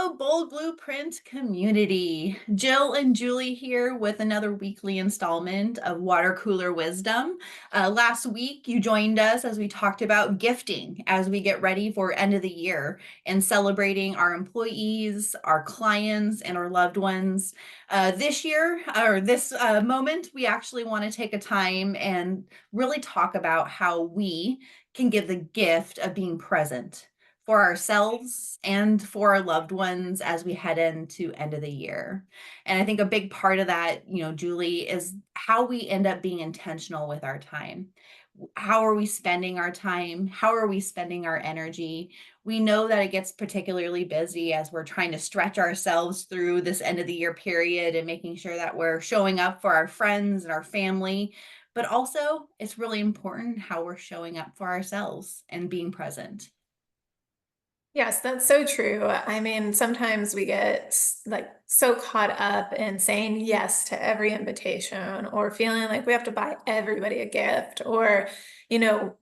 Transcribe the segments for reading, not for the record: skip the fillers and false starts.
Hello, Bold Blueprint community. Jill and Julie here with another weekly installment of Water Cooler Wisdom. Last week, you joined us as we talked about gifting as we get ready for end of the year and celebrating our employees, our clients, and our loved ones. This year, or this moment, we actually want to take a time and really talk about how we can give the gift of being present for ourselves and for our loved ones as we head into end of the year. And I think a big part of that, Julie, is how we end up being intentional with our time. How are we spending our time? How are we spending our energy? We know that it gets particularly busy as we're trying to stretch ourselves through this end of the year period and making sure that we're showing up for our friends and our family. But also, it's really important how we're showing up for ourselves and being present. Yes, that's so true. I mean, sometimes we get like so caught up in saying yes to every invitation or feeling like we have to buy everybody a gift or,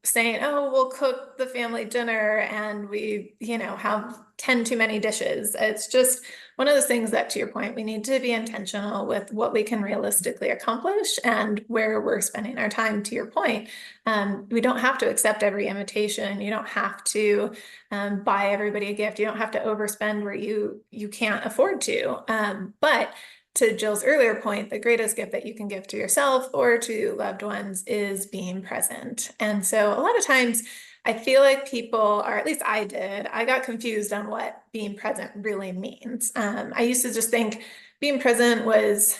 saying, oh, we'll cook the family dinner and we, have 10 too many dishes. It's just one of those things that, to your point, we need to be intentional with what we can realistically accomplish and where we're spending our time, to your point. We don't have to accept every invitation. You don't have to buy everybody a gift. You don't have to overspend where you can't afford to. But to Jill's earlier point, the greatest gift that you can give to yourself or to loved ones is being present. And so a lot of times I feel like people, or at least I did, I got confused on what being present really means. I used to just think being present was,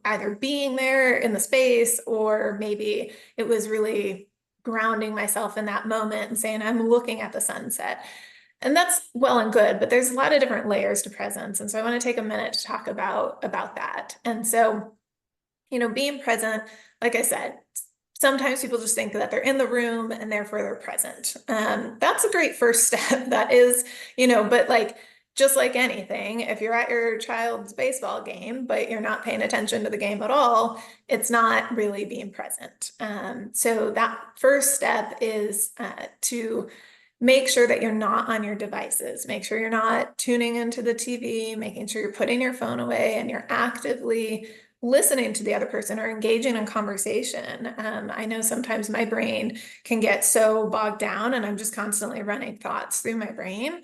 either being there in the space or maybe it was really grounding myself in that moment and saying, I'm looking at the sunset. And that's well and good, but there's a lot of different layers to presence. And so I want to take a minute to talk about that. And so, being present, like I said, sometimes people just think that they're in the room and therefore they're present. That's a great first step. That is, but like, just like anything, if you're at your child's baseball game, but you're not paying attention to the game at all, it's not really being present. So that first step is to make sure that you're not on your devices. Make sure you're not tuning into the TV, making sure you're putting your phone away and you're actively listening to the other person or engaging in conversation. I know sometimes my brain can get so bogged down and I'm just constantly running thoughts through my brain.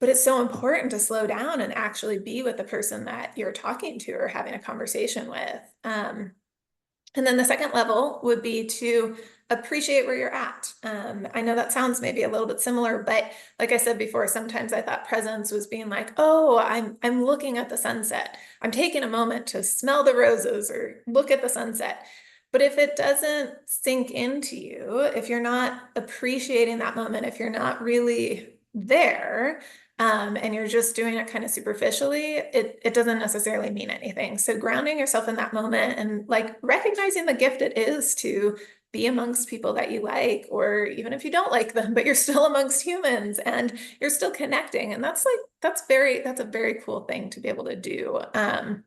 But it's so important to slow down and actually be with the person that you're talking to or having a conversation with. And then the second level would be to appreciate where you're at. I know that sounds maybe a little bit similar, but like I said before, sometimes I thought presence was being like, oh, I'm looking at the sunset. I'm taking a moment to smell the roses or look at the sunset. But if it doesn't sink into you, if you're not appreciating that moment, if you're not really there, and you're just doing it kind of superficially, it doesn't necessarily mean anything. So grounding yourself in that moment and like recognizing the gift it is to be amongst people that you like, or even if you don't like them, but you're still amongst humans and you're still connecting. And that's a very cool thing to be able to do. And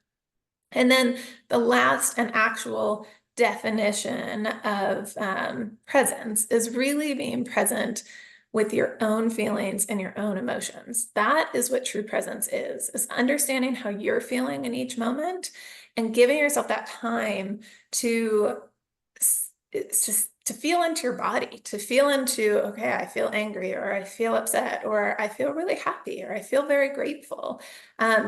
then the last and actual definition of presence is really being present with your own feelings and your own emotions. That is what true presence is understanding how you're feeling in each moment and giving yourself that time to it's just to feel into your body, to feel into, okay, I feel angry or I feel upset or I feel really happy or I feel very grateful.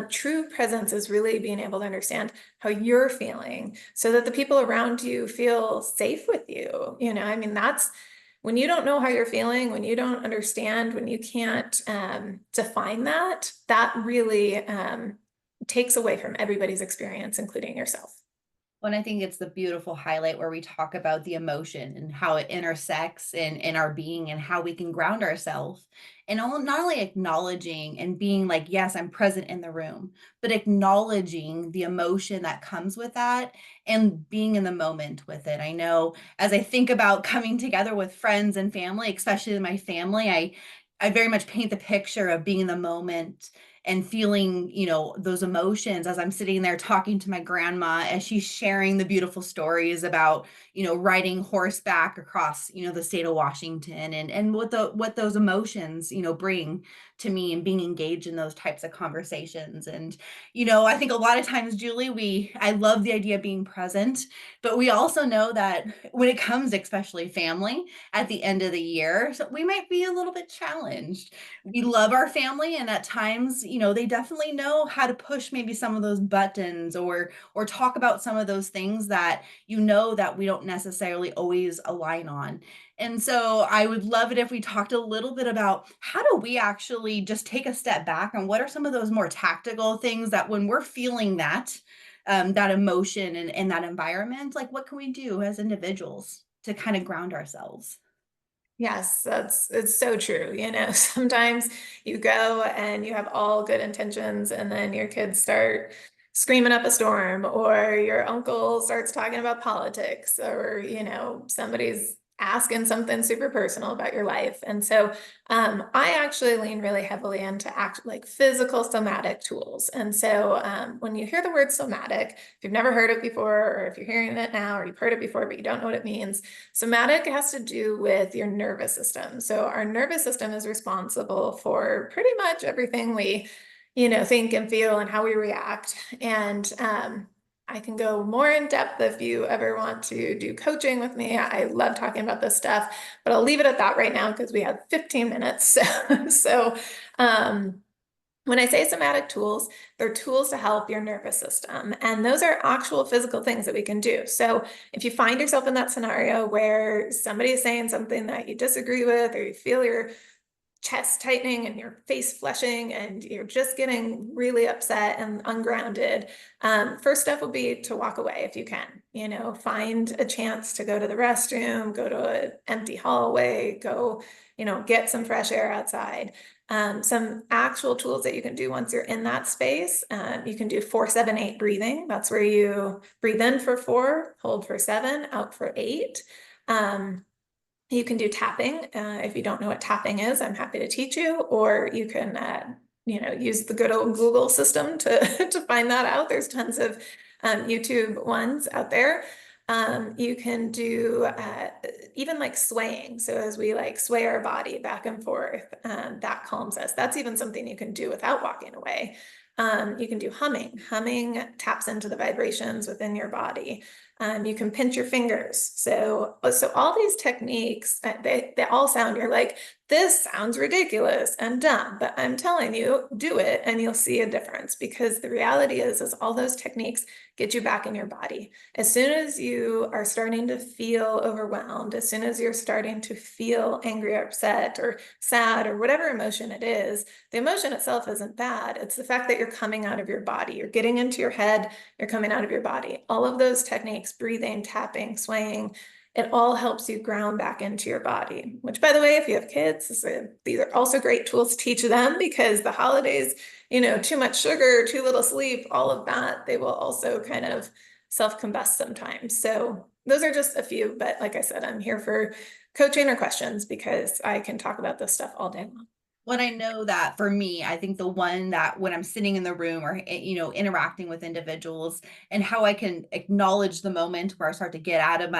True presence is really being able to understand how you're feeling so that the people around you feel safe with you. I mean, that's when you don't know how you're feeling, when you don't understand, when you can't define that, that really takes away from everybody's experience, including yourself. And I think it's the beautiful highlight where we talk about the emotion and how it intersects in our being and how we can ground ourselves and not only acknowledging and being like, yes, I'm present in the room, but acknowledging the emotion that comes with that and being in the moment with it. I know as I think about coming together with friends and family, especially my family, I very much paint the picture of being in the moment and feeling, those emotions as I'm sitting there talking to my grandma as she's sharing the beautiful stories about, riding horseback across, the state of Washington, and what those emotions, bring to me, and being engaged in those types of conversations. And, I think a lot of times, Julie, I love the idea of being present, but we also know that when it comes, especially family, at the end of the year, so we might be a little bit challenged. We love our family, and at times, they definitely know how to push maybe some of those buttons, or talk about some of those things that that we don't necessarily always align on. And so I would love it if we talked a little bit about how do we actually just take a step back, and what are some of those more tactical things that when we're feeling that emotion, and that environment, like what can we do as individuals to kind of ground ourselves? Yes, it's so true. Sometimes you go and you have all good intentions, and then your kids start screaming up a storm, or your uncle starts talking about politics, or somebody's asking something super personal about your life. And so I actually lean really heavily into like physical somatic tools. And so when you hear the word somatic, if you've never heard it before, or if you're hearing it now, or you've heard it before but you don't know what it means, somatic has to do with your nervous system. So our nervous system is responsible for pretty much everything we, think and feel and how we react. And I can go more in depth if you ever want to do coaching with me. I love talking about this stuff, but I'll leave it at that right now because we have 15 minutes. So, um, when I say somatic tools, they're tools to help your nervous system. And those are actual physical things that we can do. So if you find yourself in that scenario where somebody is saying something that you disagree with, or you feel your chest tightening and your face flushing and you're just getting really upset and ungrounded, first step would be to walk away if you can. Find a chance to go to the restroom, go to an empty hallway, go, get some fresh air outside. Some actual tools that you can do once you're in that space, you can do 4-7-8 breathing. That's where you breathe in for 4, hold for 7, out for 8. You can do tapping. If you don't know what tapping is, I'm happy to teach you, or you can, use the good old Google system to, to find that out. There's tons of YouTube ones out there. You can do even like swaying. So as we like sway our body back and forth, that calms us. That's even something you can do without walking away. You can do humming. Humming taps into the vibrations within your body. You can pinch your fingers. So all these techniques, they all sound, you're like, this sounds ridiculous and dumb, but I'm telling you, do it and you'll see a difference, because the reality is all those techniques get you back in your body. As soon as you are starting to feel overwhelmed, as soon as you're starting to feel angry or upset or sad or whatever emotion it is, the emotion itself isn't bad. It's the fact that you're coming out of your body. You're getting into your head, you're coming out of your body. All of those techniques, breathing, tapping, swaying, it all helps you ground back into your body, which, by the way, if you have kids, these are also great tools to teach them, because the holidays, too much sugar, too little sleep, all of that, they will also kind of self-combust sometimes. So those are just a few, but like I said, I'm here for coaching or questions, because I can talk about this stuff all day long. What I know that for me, I think the one that when I'm sitting in the room, or, interacting with individuals, and how I can acknowledge the moment where I start to get out of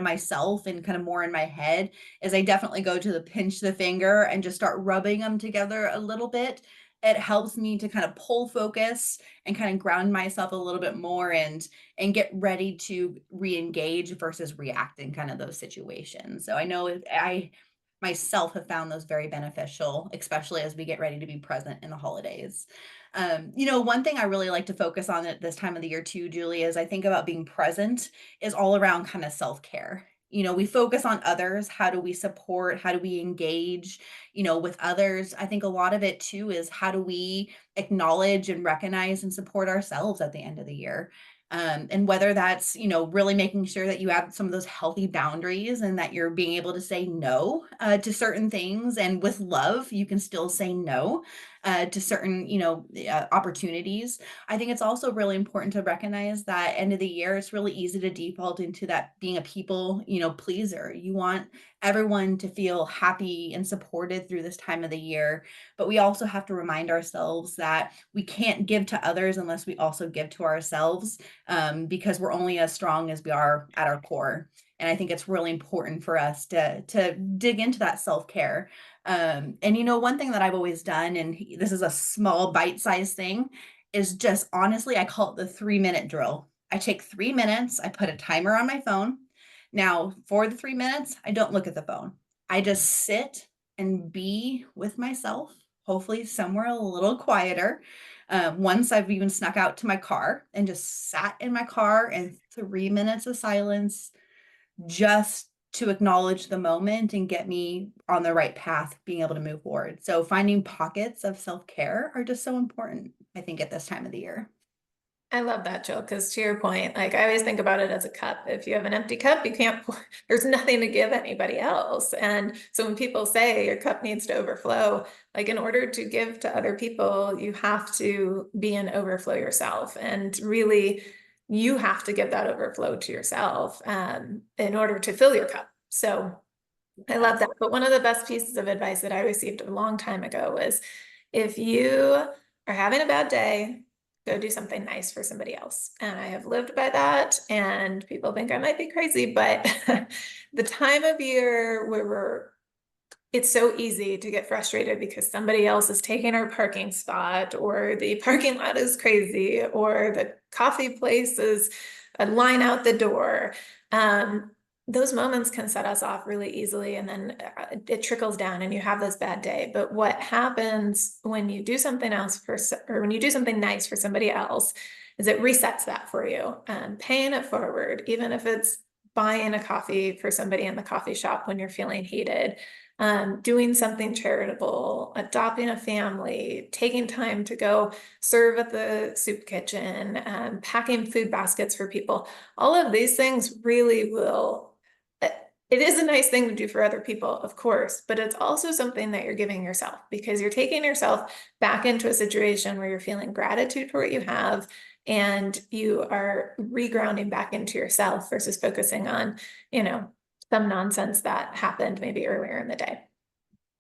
myself and kind of more in my head, is I definitely go to the pinch the finger and just start rubbing them together a little bit. It helps me to kind of pull focus and kind of ground myself a little bit more, and get ready to re-engage versus react in kind of those situations. So I know I myself have found those very beneficial, especially as we get ready to be present in the holidays. One thing I really like to focus on at this time of the year too, Julie, as I think about being present, is all around kind of self-care. We focus on others. How do we support? How do we engage, with others? I think a lot of it too is how do we acknowledge and recognize and support ourselves at the end of the year? And whether that's, really making sure that you have some of those healthy boundaries, and that you're being able to say no to certain things. And with love, you can still say no. to certain, opportunities. I think it's also really important to recognize that end of the year, it's really easy to default into that being a people, pleaser. You want everyone to feel happy and supported through this time of the year. But we also have to remind ourselves that we can't give to others unless we also give to ourselves, because we're only as strong as we are at our core. And I think it's really important for us to dig into that self-care. And one thing that I've always done, and this is a small bite-sized thing, is just honestly, I call it the 3-minute drill. I take 3 minutes, I put a timer on my phone. Now, for the 3 minutes, I don't look at the phone. I just sit and be with myself, hopefully somewhere a little quieter. Once I've even snuck out to my car and just sat in my car and 3 minutes of silence just to acknowledge the moment and get me on the right path, being able to move forward. So finding pockets of self-care are just so important, I think, at this time of the year. I love that, Jill, because to your point, like I always think about it as a cup. If you have an empty cup, you can't pour, there's nothing to give anybody else. And so when people say your cup needs to overflow, like in order to give to other people, you have to be in overflow yourself. And really, you have to give that overflow to yourself in order to fill your cup. So I love Yes. that. But one of the best pieces of advice that I received a long time ago was if you are having a bad day, go do something nice for somebody else. And I have lived by that. And people think I might be crazy, but the time of year where it's so easy to get frustrated because somebody else is taking our parking spot, or the parking lot is crazy, or the coffee place is a line out the door. Um, those moments can set us off really easily, and then it trickles down and you have this bad day. But what happens when you do something else or when you do something nice for somebody else is it resets that for you, paying it forward, even if it's buying a coffee for somebody in the coffee shop when you're feeling heated, doing something charitable, adopting a family, taking time to go serve at the soup kitchen, packing food baskets for people. All of these things really will, it is a nice thing to do for other people, of course, but it's also something that you're giving yourself, because you're taking yourself back into a situation where you're feeling gratitude for what you have, and you are regrounding back into yourself versus focusing on, you know, some nonsense that happened maybe earlier in the day.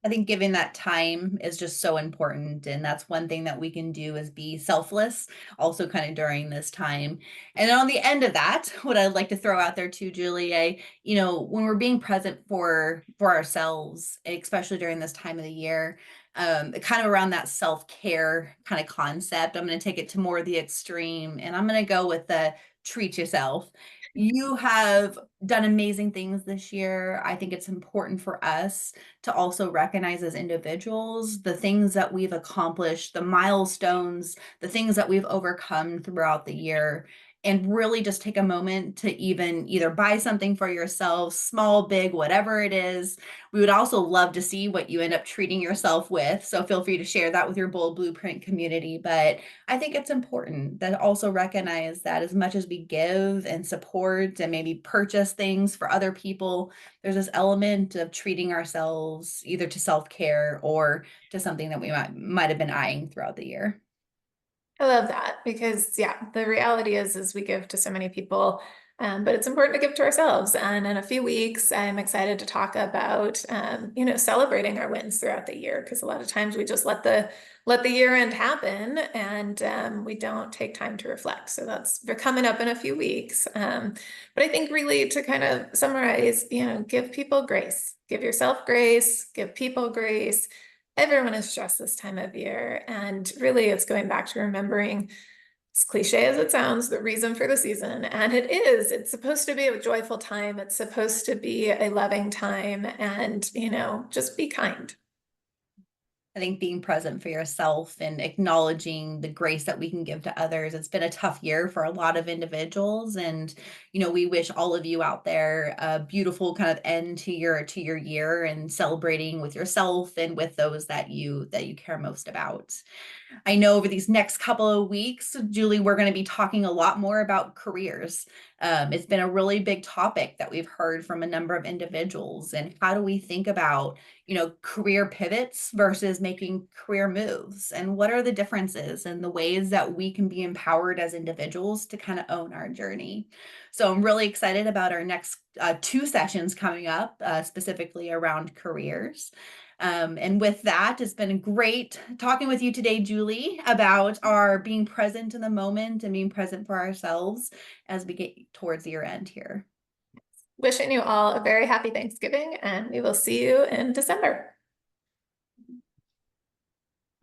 I think giving that time is just so important. And that's one thing that we can do is be selfless, also kind of during this time. And then on the end of that, what I'd like to throw out there too, Julie, when we're being present for ourselves, especially during this time of the year, kind of around that self-care kind of concept, I'm going to take it to more the extreme, and I'm going to go with the treat yourself. You have done amazing things this year. I think it's important for us to also recognize as individuals the things that we've accomplished, the milestones, the things that we've overcome throughout the year, and really just take a moment to even either buy something for yourself, small, big, whatever it is. We would also love to see what you end up treating yourself with. So feel free to share that with your Bold Blueprint community. But I think it's important that also recognize that as much as we give and support and maybe purchase things for other people, there's this element of treating ourselves either to self-care or to something that we might have been eyeing throughout the year. I love that because yeah, the reality is we give to so many people, but it's important to give to ourselves. And in a few weeks, I'm excited to talk about, celebrating our wins throughout the year, because a lot of times we just let the year end happen, and we don't take time to reflect. So they're coming up in a few weeks. But I think really to kind of summarize, give people grace, give yourself grace, give people grace. Everyone is stressed this time of year. And really, it's going back to remembering, as cliche as it sounds, the reason for the season. And it is, it's supposed to be a joyful time. It's supposed to be a loving time. And, just be kind. I think being present for yourself and acknowledging the grace that we can give to others. It's been a tough year for a lot of individuals. And, we wish all of you out there a beautiful kind of end to your year, and celebrating with yourself and with those that you care most about. I know over these next couple of weeks, Julie, we're going to be talking a lot more about careers. It's been a really big topic that we've heard from a number of individuals. And how do we think about, career pivots versus making career moves, and what are the differences and the ways that we can be empowered as individuals to kind of own our journey. So I'm really excited about our next two sessions coming up, specifically around careers. And with that, it's been great talking with you today, Julie, about our being present in the moment and being present for ourselves as we get towards year end here. Wishing you all a very happy Thanksgiving, and we will see you in December.